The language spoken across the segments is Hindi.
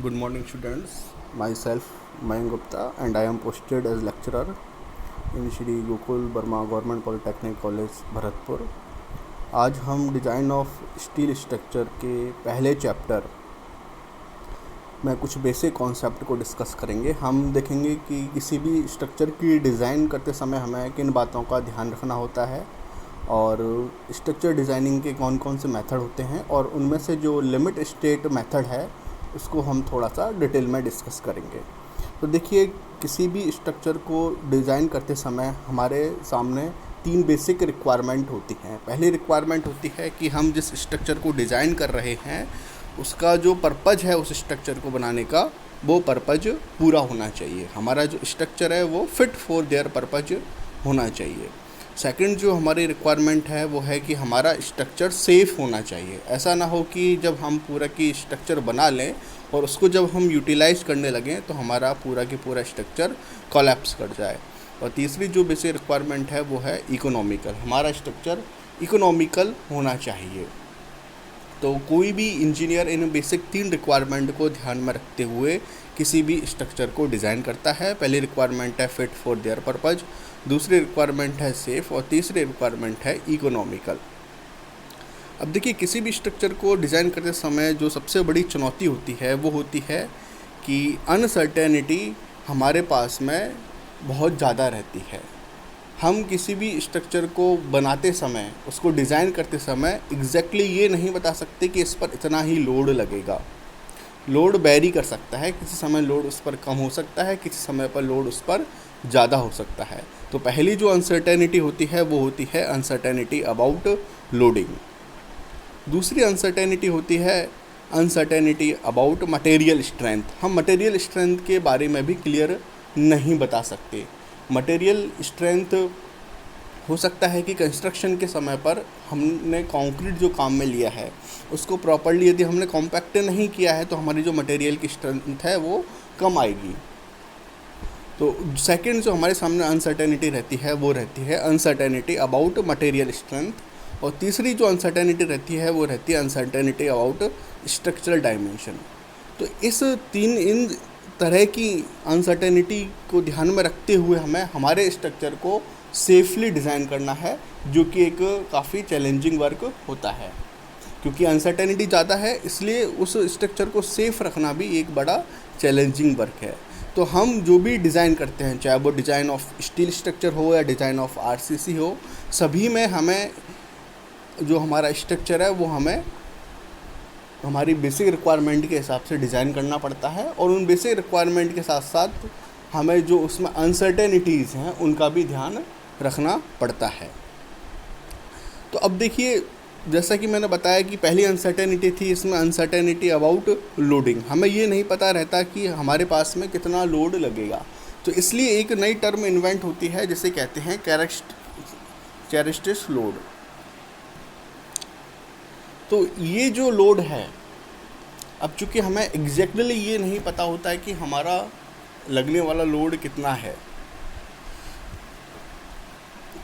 Good morning, students. Myself, Mayank Gupta, and I am posted as lecturer in Shri Gokul Burma Government Polytechnic College, Bharatpur. आज हम डिज़ाइन ऑफ स्टील स्ट्रक्चर के पहले चैप्टर में कुछ बेसिक कॉन्सेप्ट को डिस्कस करेंगे। हम देखेंगे कि किसी भी स्ट्रक्चर की डिज़ाइन करते समय हमें किन बातों का ध्यान रखना होता है और स्ट्रक्चर डिज़ाइनिंग के कौन कौन से मेथड होते हैं, और उनमें से जो लिमिट स्टेट मेथड है उसको हम थोड़ा सा डिटेल में डिस्कस करेंगे। तो देखिए, किसी भी स्ट्रक्चर को डिज़ाइन करते समय हमारे सामने तीन बेसिक रिक्वायरमेंट होती हैं। पहली रिक्वायरमेंट होती है कि हम जिस स्ट्रक्चर को डिज़ाइन कर रहे हैं उसका जो पर्पज़ है उस स्ट्रक्चर को बनाने का, वो पर्पज़ पूरा होना चाहिए। हमारा जो स्ट्रक्चर है वो फिट फॉर देयर पर्पज़ होना चाहिए। सेकंड जो हमारी रिक्वायरमेंट है वो है कि हमारा स्ट्रक्चर सेफ़ होना चाहिए। ऐसा ना हो कि जब हम पूरा की स्ट्रक्चर बना लें और उसको जब हम यूटिलाइज़ करने लगें तो हमारा पूरा की पूरा स्ट्रक्चर कोलैप्स कर जाए। और तीसरी जो बेसिक रिक्वायरमेंट है वो है इकोनॉमिकल। हमारा स्ट्रक्चर इकोनॉमिकल होना चाहिए। तो कोई भी इंजीनियर इन बेसिक तीन रिक्वायरमेंट को ध्यान में रखते हुए किसी भी स्ट्रक्चर को डिज़ाइन करता है। पहली रिक्वायरमेंट है फिट फॉर देयर पर्पज़, दूसरी रिक्वायरमेंट है सेफ़, और तीसरी रिक्वायरमेंट है इकोनॉमिकल। अब देखिए, किसी भी स्ट्रक्चर को डिज़ाइन करते समय जो सबसे बड़ी चुनौती होती है वो होती है कि अनसर्टेनिटी हमारे पास में बहुत ज़्यादा रहती है। हम किसी भी स्ट्रक्चर को बनाते समय, उसको डिज़ाइन करते समय एग्जैक्टली ये नहीं बता सकते कि इस पर इतना ही लोड लगेगा। लोड वेरी कर सकता है, किसी समय लोड उस पर कम हो सकता है, किसी समय पर लोड उस पर ज़्यादा हो सकता है। तो पहली जो अनसर्टेनिटी होती है वो होती है अनसर्टेनिटी अबाउट लोडिंग। दूसरी अनसर्टेनिटी होती है अनसर्टेनिटी अबाउट मटेरियल स्ट्रेंथ। हम मटेरियल स्ट्रेंथ के बारे में भी क्लियर नहीं बता सकते। मटेरियल स्ट्रेंथ हो सकता है कि कंस्ट्रक्शन के समय पर हमने कंक्रीट जो काम में लिया है उसको प्रॉपर्ली यदि हमने कॉम्पैक्ट नहीं किया है तो हमारी जो मटेरियल की स्ट्रेंथ है वो कम आएगी। तो सेकंड जो हमारे सामने अनसर्टेनिटी रहती है वो रहती है अनसर्टेनिटी अबाउट मटेरियल स्ट्रेंथ, और तीसरी जो अनसर्टेनिटी रहती है वो रहती है अनसर्टेनिटी अबाउट स्ट्रक्चरल डायमेंशन। तो इन तरह की अनसर्टेनिटी को ध्यान में रखते हुए हमें हमारे स्ट्रक्चर को सेफली डिज़ाइन करना है, जो कि एक काफ़ी चैलेंजिंग वर्क होता है। क्योंकि अनसर्टेनिटी ज़्यादा है इसलिए उस स्ट्रक्चर को सेफ़ रखना भी एक बड़ा चैलेंजिंग वर्क है। तो हम जो भी डिज़ाइन करते हैं, चाहे वो डिज़ाइन ऑफ स्टील स्ट्रक्चर हो या डिज़ाइन ऑफ आरसीसी हो, सभी में हमें जो हमारा स्ट्रक्चर है वो हमें हमारी बेसिक रिक्वायरमेंट के हिसाब से डिज़ाइन करना पड़ता है, और उन बेसिक रिक्वायरमेंट के साथ साथ हमें जो उसमें अनसर्टेनिटीज़ हैं उनका भी ध्यान रखना पड़ता है। तो अब देखिए, जैसा कि मैंने बताया कि पहली अनसर्टेनिटी थी इसमें अनसर्टेनिटी अबाउट लोडिंग। हमें ये नहीं पता रहता कि हमारे पास में कितना लोड लगेगा। तो इसलिए एक नई टर्म इन्वेंट होती है जिसे कहते हैं कैरेक्टरिस्टिक लोड। तो ये जो लोड है, अब चूँकि हमें एग्जैक्टली ये नहीं पता होता है कि हमारा लगने वाला लोड कितना है,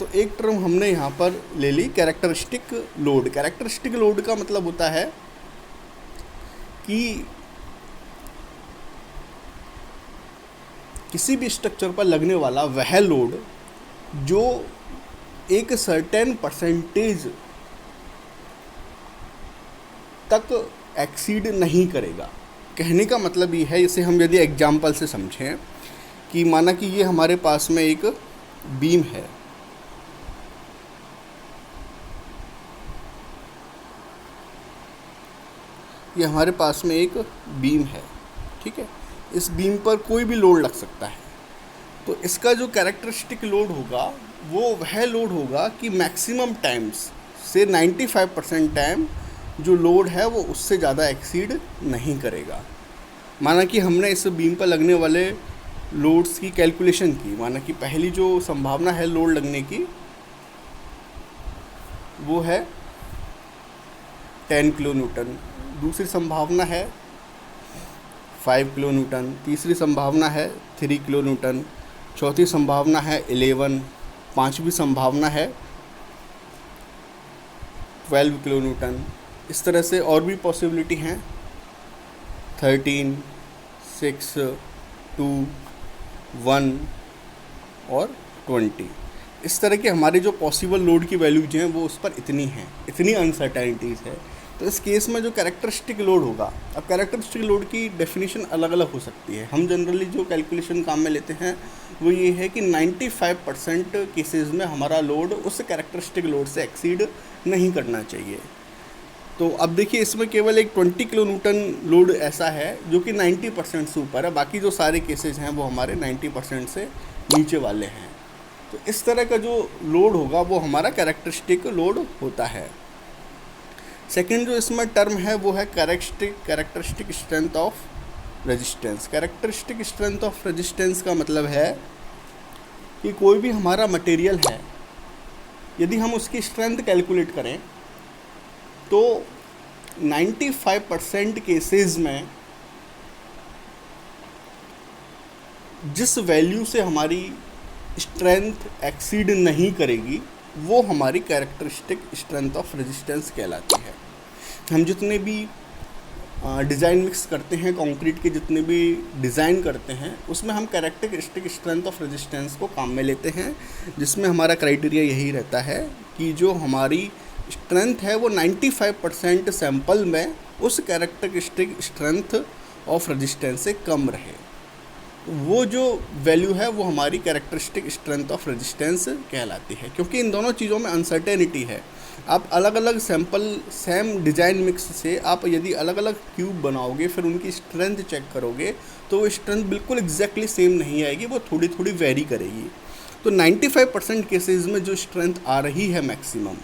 तो एक टर्म हमने यहाँ पर ले ली कैरेक्टरिस्टिक लोड। कैरेक्टरिस्टिक लोड का मतलब होता है कि किसी भी स्ट्रक्चर पर लगने वाला वह लोड जो एक सर्टेन परसेंटेज तक एक्सीड नहीं करेगा। कहने का मतलब ये है, इसे हम यदि एग्जाम्पल से समझें कि माना कि ये हमारे पास में एक बीम है, ये हमारे पास में एक बीम है, ठीक है। इस बीम पर कोई भी लोड लग सकता है। तो इसका जो कैरेक्टरिस्टिक लोड होगा वो वह लोड होगा कि मैक्सिमम टाइम्स से 95% टाइम जो लोड है वो उससे ज़्यादा एक्सीड नहीं करेगा। माना कि हमने इस बीम पर लगने वाले लोड्स की कैलकुलेशन की। माना कि पहली जो संभावना है लोड लगने की वो है 10 किलो न्यूटन, दूसरी संभावना है 5 किलो न्यूटन, तीसरी संभावना है 3 किलो न्यूटन, चौथी संभावना है 11, पांचवी संभावना है 12 किलो न्यूटन। इस तरह से और भी पॉसिबिलिटी हैं 13, 6, 2, 1 और 20। इस तरह के हमारे जो पॉसिबल लोड की वैल्यूज हैं वो उस पर इतनी हैं, इतनी अनसर्टेनिटीज़ है। तो इस केस में जो कैरेक्टरिस्टिक लोड होगा, अब कैरेक्टरिस्टिक लोड की डेफिनेशन अलग अलग हो सकती है। हम जनरली जो कैलकुलेशन काम में लेते हैं वो ये है कि 95% केसेस में हमारा लोड उस कैरेक्टरिस्टिक लोड से एक्सीड नहीं करना चाहिए। तो अब देखिए, इसमें केवल एक 20 किलो न्यूटन लोड ऐसा है जो कि 90% से ऊपर है, बाकी जो सारे केसेज हैं वो हमारे 90% से नीचे वाले हैं। तो इस तरह का जो लोड होगा वो हमारा कैरेक्टरिस्टिक लोड होता है। सेकंड जो इसमें टर्म है वो है characteristic strength of resistance. Characteristic strength of resistance का मतलब है कि कोई भी हमारा मटेरियल है, यदि हम उसकी स्ट्रेंथ कैलकुलेट करें तो 95% केसेस में जिस वैल्यू से हमारी स्ट्रेंथ एक्सीड नहीं करेगी वो हमारी कैरेक्टरिस्टिक स्ट्रेंथ ऑफ रेजिस्टेंस कहलाती है। हम जितने भी डिज़ाइन मिक्स करते हैं, कंक्रीट के जितने भी डिज़ाइन करते हैं, उसमें हम कैरेक्टरिस्टिक स्ट्रेंथ ऑफ रेजिस्टेंस को काम में लेते हैं, जिसमें हमारा क्राइटेरिया यही रहता है कि जो हमारी स्ट्रेंथ है वो 95% सैंपल में उस कैरेक्टरिस्टिक स्ट्रेंथ ऑफ रेजिस्टेंस से कम रहे। वो जो वैल्यू है वो हमारी कैरेक्टरिस्टिक स्ट्रेंथ ऑफ रेजिस्टेंस कहलाती है। क्योंकि इन दोनों चीज़ों में अनसर्टेनिटी है। आप अलग अलग सैंपल सेम डिज़ाइन मिक्स से आप यदि अलग अलग क्यूब बनाओगे, फिर उनकी स्ट्रेंथ चेक करोगे तो वो स्ट्रेंथ बिल्कुल एग्जैक्टली सेम नहीं आएगी, वो थोड़ी थोड़ी वेरी करेगी। तो 95% केसेस में जो स्ट्रेंथ आ रही है मैक्सिमम,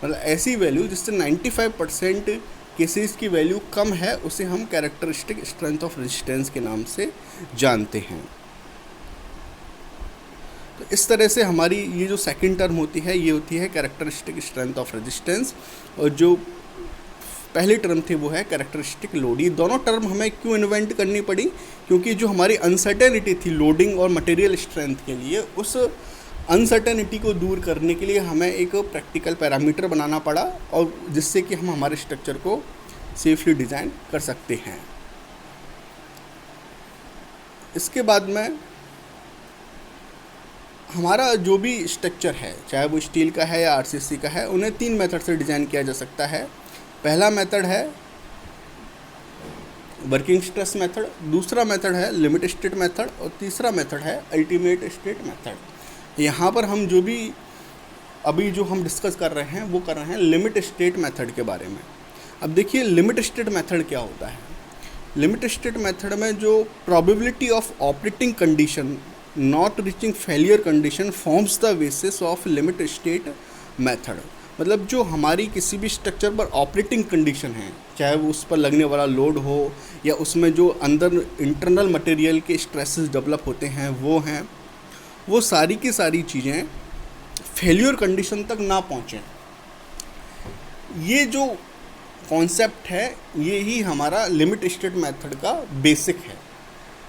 मतलब ऐसी वैल्यू जिससे 95% केसेस की वैल्यू कम है, उसे हम कैरेक्टरिस्टिक स्ट्रेंथ ऑफ रेजिस्टेंस के नाम से जानते हैं। तो इस तरह से हमारी ये जो सेकंड टर्म होती है ये होती है कैरेक्टरिस्टिक स्ट्रेंथ ऑफ रेजिस्टेंस, और जो पहली टर्म थी वो है कैरेक्टरिस्टिक लोड। ये दोनों टर्म हमें क्यों इन्वेंट करनी पड़ी? क्योंकि जो हमारी अनसर्टेनिटी थी लोडिंग और मटेरियल स्ट्रेंथ के लिए, उस अनसर्टेनिटी को दूर करने के लिए हमें एक प्रैक्टिकल पैरामीटर बनाना पड़ा, और जिससे कि हम हमारे स्ट्रक्चर को सेफली डिज़ाइन कर सकते हैं। इसके बाद में हमारा जो भी स्ट्रक्चर है, चाहे वो स्टील का है या आरसीसी का है, उन्हें 3 मेथड से डिज़ाइन किया जा सकता है। पहला मेथड है वर्किंग स्ट्रेस मेथड, दूसरा मेथड है लिमिट स्टेट मेथड, और तीसरा मेथड है अल्टीमेट स्टेट मेथड। यहाँ पर हम जो भी अभी जो हम डिस्कस कर रहे हैं वो कर रहे हैं लिमिट स्टेट मेथड के बारे में। अब देखिए लिमिट स्टेट मेथड क्या होता है। लिमिट स्टेट मेथड में जो probability of operating condition not reaching failure condition forms the basis of limit state method. मतलब जो हमारी किसी भी स्ट्रक्चर पर ऑपरेटिंग कंडीशन है, चाहे वो उस पर लगने वाला लोड हो या उसमें जो अंदर इंटरनल मटेरियल के स्ट्रेसेस डेवलप होते हैं वो हैं, वो सारी की सारी चीज़ें फेल्यूर कंडीशन तक ना पहुँचें। ये जो कॉन्सेप्ट है ये ही हमारा लिमिट स्टेट मेथड का बेसिक है,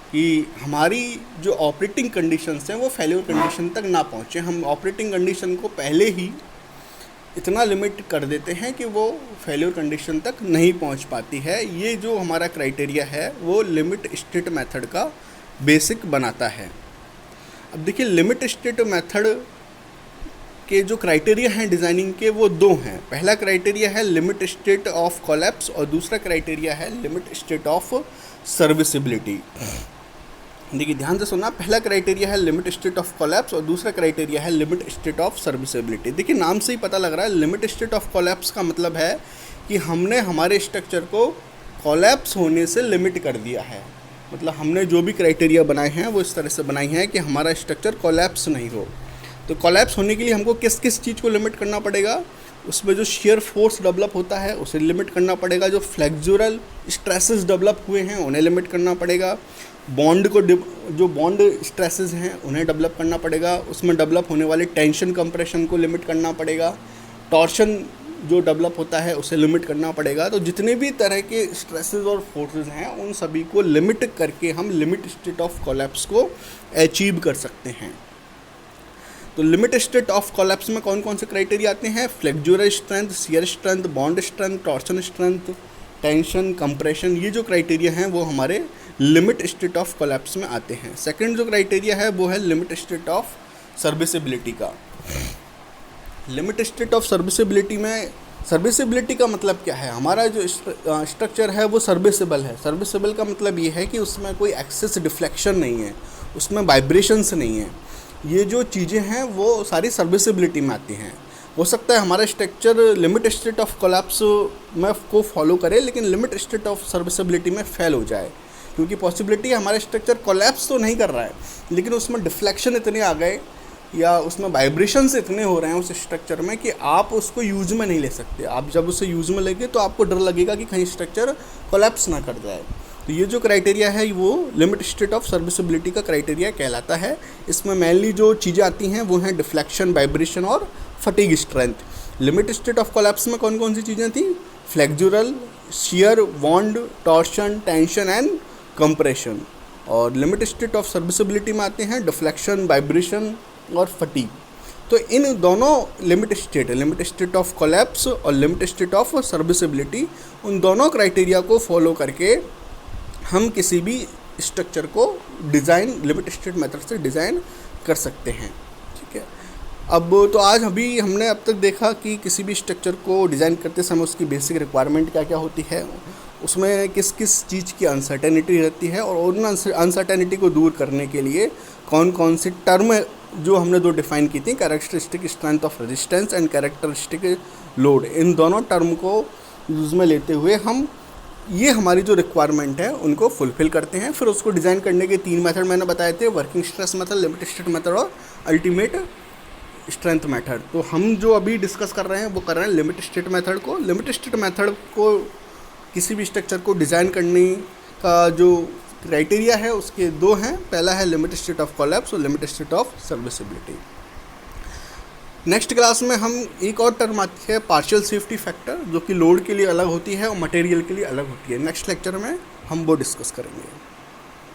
कि हमारी जो ऑपरेटिंग कंडीशंस हैं वो फेल्यूर कंडीशन तक ना पहुँचें। हम ऑपरेटिंग कंडीशन को पहले ही इतना लिमिट कर देते हैं कि वो फेल्यूर कंडीशन तक नहीं पहुँच पाती है। ये जो हमारा क्राइटेरिया है वो लिमिट स्टेट मेथड का बेसिक बनाता है। अब देखिए लिमिट स्टेट मेथड के जो क्राइटेरिया हैं डिज़ाइनिंग के वो दो हैं। पहला क्राइटेरिया है लिमिट स्टेट ऑफ कोलैप्स और दूसरा क्राइटेरिया है लिमिट स्टेट ऑफ सर्विसिबिलिटी। देखिए ध्यान से सुनना, पहला क्राइटेरिया है लिमिट स्टेट ऑफ कोलैप्स और दूसरा क्राइटेरिया है लिमिट स्टेट ऑफ सर्विसिबिलिटी। देखिए नाम से ही पता लग रहा है, लिमिट स्टेट ऑफ कोलैप्स का मतलब है कि हमने हमारे स्ट्रक्चर को कोलैप्स होने से लिमिट कर दिया है। मतलब हमने जो भी क्राइटेरिया बनाए हैं वो इस तरह से बनाए हैं कि हमारा स्ट्रक्चर कोलैप्स नहीं हो। तो कोलैप्स होने के लिए हमको किस किस चीज़ को लिमिट करना पड़ेगा? उसमें जो शेयर फोर्स डेवलप होता है उसे लिमिट करना पड़ेगा, जो फ्लेक्सुरल स्ट्रेसेस डेवलप हुए हैं उन्हें लिमिट करना पड़ेगा, बॉन्ड को जो बॉन्ड स्ट्रेसेस हैं उन्हें डेवलप करना पड़ेगा, उसमें डेवलप होने वाले टेंशन कंप्रेशन को लिमिट करना पड़ेगा, टॉर्शन जो डेवलप होता है उसे लिमिट करना पड़ेगा। तो जितने भी तरह के स्ट्रेसेस और फोर्सेस हैं उन सभी को लिमिट करके हम लिमिट स्टेट ऑफ कोलैप्स को अचीव कर सकते हैं। तो लिमिट स्टेट ऑफ कोलैप्स में कौन कौन से क्राइटेरिया आते हैं? Flexural strength, shear strength, bond strength, torsion strength, tension, compression. ये जो क्राइटेरिया हैं वो हमारे लिमिट स्टेट ऑफ कोलैप्स में आते हैं। सेकंड जो क्राइटेरिया है वो है लिमिट स्टेट ऑफ सर्विसिबिलिटी का। लिमिट स्टेट ऑफ सर्विसिबिलिटी में, सर्विसिबिलिटी का मतलब क्या है, हमारा जो स्ट्रक्चर है वो सर्विसेबल है। सर्विसेबल का मतलब ये है कि उसमें कोई एक्सेस डिफ्लेक्शन नहीं है, उसमें वाइब्रेशंस नहीं है। ये जो चीज़ें हैं वो सारी सर्विसिबिलिटी में आती हैं। हो सकता है हमारा structure limit state of collapse में को फॉलो करे लेकिन लिमिट स्टेट ऑफ सर्विसिबिलिटी में फेल हो जाए, क्योंकि पॉसिबिलिटी है हमारा स्ट्रक्चर कोलैप्स तो नहीं कर रहा है लेकिन उसमें डिफ्लेक्शन इतने आ गए या उसमें वाइब्रेशंस इतने हो रहे हैं उस स्ट्रक्चर में कि आप उसको यूज में नहीं ले सकते। आप जब उसे यूज में लेंगे तो आपको डर लगेगा कि कहीं स्ट्रक्चर कोलैप्स ना कर जाए। तो ये जो क्राइटेरिया है वो लिमिट स्टेट ऑफ सर्विसिबिलिटी का क्राइटेरिया कहलाता है। इसमें मेनली जो चीज़ें आती हैं वो हैं डिफ्लेक्शन, वाइब्रेशन और fatigue strength. Limit state of collapse में कौन कौन सी चीज़ें थी? Flexural, shear, bond, torsion, tension and compression. और लिमिट स्टेट ऑफ सर्विसिबिलिटी में आते हैं डिफ्लेक्शन, वाइब्रेशन और फटीग। तो इन दोनों लिमिट स्टेट ऑफ कोलैप्स और लिमिट स्टेट ऑफ सर्विसिबिलिटी, उन दोनों क्राइटेरिया को फॉलो करके हम किसी भी स्ट्रक्चर को डिज़ाइन लिमिट स्टेट मेथड से डिज़ाइन कर सकते हैं। ठीक है, अब तो आज अभी हमने अब तक देखा कि किसी भी स्ट्रक्चर को डिज़ाइन करते समय उसकी बेसिक रिक्वायरमेंट क्या क्या होती है, उसमें किस किस चीज़ की अनसर्टेनिटी रहती है और उन अनसर्टेनिटी को दूर करने के लिए कौन कौन सी टर्म जो हमने दो डिफ़ाइन की थी, characteristic strength of resistance and characteristic load, इन दोनों टर्म को यूज़ में लेते हुए हम ये हमारी जो रिक्वायरमेंट है उनको फुलफ़िल करते हैं। फिर उसको डिज़ाइन करने के 3 मेथड मैंने बताए थे, working stress method, limit state method और अल्टीमेट स्ट्रेंथ मेथड। तो हम जो अभी डिस्कस कर रहे हैं वो कर रहे हैं लिमिट स्टेट मेथड को। लिमिट स्टेट मेथड को किसी भी स्ट्रक्चर को डिज़ाइन करने का जो क्राइटेरिया है उसके 2 हैं। पहला है लिमिट स्टेट ऑफ कोलैप्स और limit state of serviceability. Next class में हम एक और टर्म आती है पार्शियल सेफ्टी फैक्टर, जो कि लोड के लिए अलग होती है और मटेरियल के लिए अलग होती है। नेक्स्ट लेक्चर में हम वो डिस्कस करेंगे।